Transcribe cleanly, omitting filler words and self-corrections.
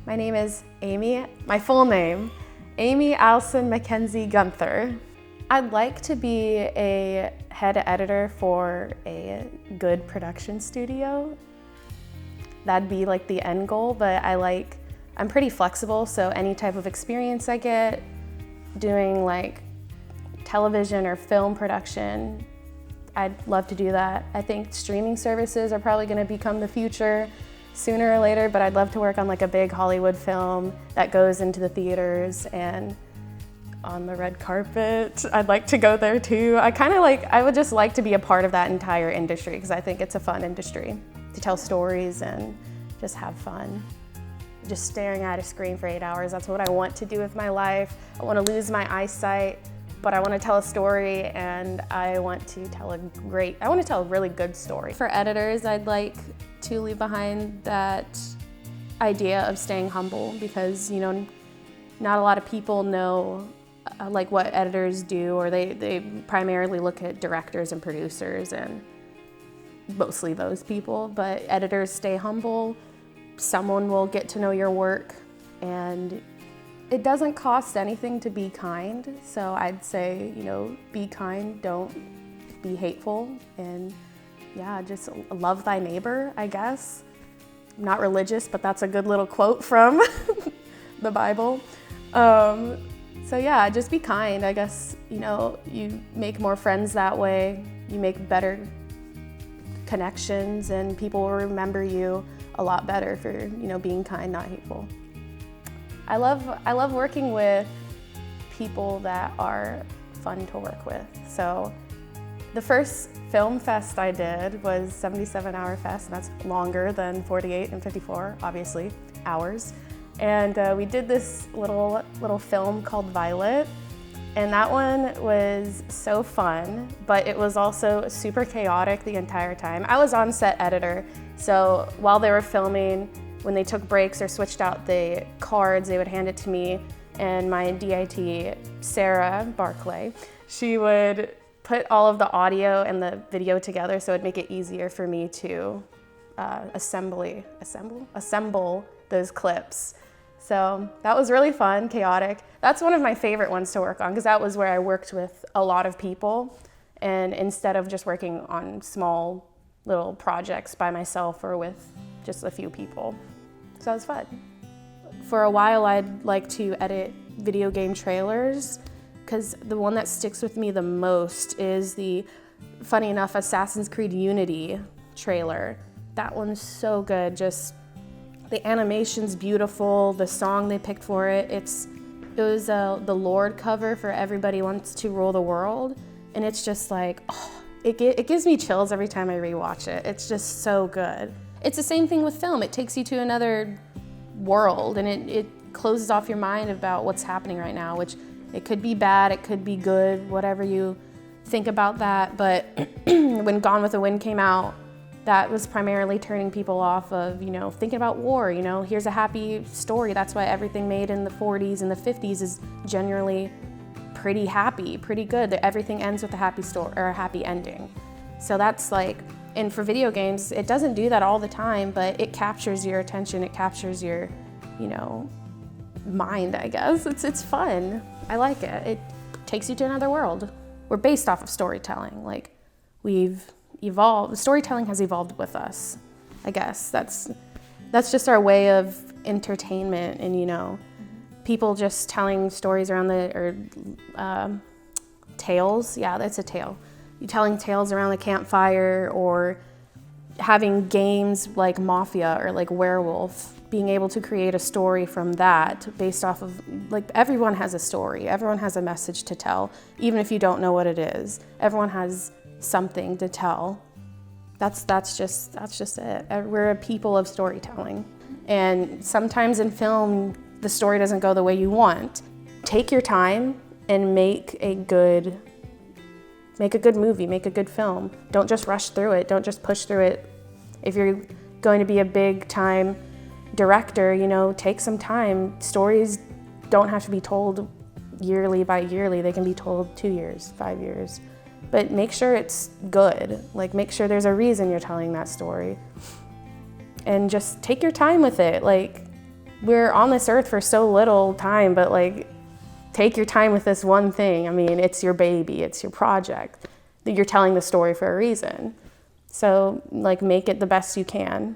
My name is Amy, my full name, Amy Allison Mackenzie Gunther. I'd like to be a head editor for a good production studio. That'd be like the end goal, but I'm pretty flexible, so any type of experience I get doing like television or film production, I'd love to do that. I think streaming services are probably gonna become the future sooner or later, but I'd love to work on like a big Hollywood film that goes into the theaters and on the red carpet. I'd like to go there too. I would just like to be a part of that entire industry because I think it's a fun industry to tell stories and just have fun. Just staring at a screen for 8 hours, that's what I want to do with my life. I want to lose my eyesight, but I want to tell a story and I want to tell a really good story. For editors, I'd like to leave behind that idea of staying humble because, you know, not a lot of people know like what editors do, or they primarily look at directors and producers and mostly those people, but editors stay humble. Someone will get to know your work, and it doesn't cost anything to be kind. So I'd say, you know, be kind, don't be hateful, and yeah, just love thy neighbor, I guess. I'm not religious, but that's a good little quote from the Bible. So yeah, just be kind. I guess, you know, you make more friends that way, you make better connections, and people will remember you a lot better for, you know, being kind, not hateful. I love working with people that are fun to work with. So the first film fest I did was 77-hour fest, and that's longer than 48 and 54, obviously, hours. And we did this little film called Violet, and that one was so fun, but it was also super chaotic the entire time. I was on set editor, so while they were filming, when they took breaks or switched out the cards, they would hand it to me, and my DIT, Sarah Barclay, she would put all of the audio and the video together so it'd make it easier for me to assemble those clips. So that was really fun, chaotic. That's one of my favorite ones to work on because that was where I worked with a lot of people, and instead of just working on small little projects by myself or with just a few people. So that was fun. For a while, I'd like to edit video game trailers because the one that sticks with me the most is the, funny enough, Assassin's Creed Unity trailer. That one's so good. Just the animation's beautiful, the song they picked for it. It was the Lord cover for Everybody Wants to Rule the World, and it's just like, oh, it gives me chills every time I rewatch it. It's just so good. It's the same thing with film. It takes you to another world, and it closes off your mind about what's happening right now, which it could be bad, it could be good, whatever you think about that. But when Gone with the Wind came out, that was primarily turning people off of, you know, thinking about war. You know, here's a happy story. That's why everything made in the 40s and the 50s is generally pretty happy, pretty good. Everything ends with a happy story or a happy ending. So that's like, and for video games, it doesn't do that all the time, but it captures your attention. It captures your, you know, mind, I guess. It's fun. I like it. It takes you to another world. We're based off of storytelling. Like, we've evolved. Storytelling has evolved with us, I guess. That's just our way of entertainment, and, you know, people just telling stories around tales. Yeah, that's a tale. You telling tales around the campfire, or having games like Mafia or like Werewolf, being able to create a story from that based off of, like, everyone has a story. Everyone has a message to tell, even if you don't know what it is. Everyone has something to tell. That's just it. We're a people of storytelling. And sometimes in film, the story doesn't go the way you want. Take your time and make a good movie, make a good film. Don't just rush through it. Don't just push through it. If you're going to be a big time director, you know, take some time. Stories don't have to be told yearly by yearly. They can be told 2 years, 5 years. But make sure it's good. Like, make sure there's a reason you're telling that story. And just take your time with it. Like, we're on this earth for so little time, but like, take your time with this one thing. I mean, it's your baby, it's your project. You're telling the story for a reason. So like, make it the best you can.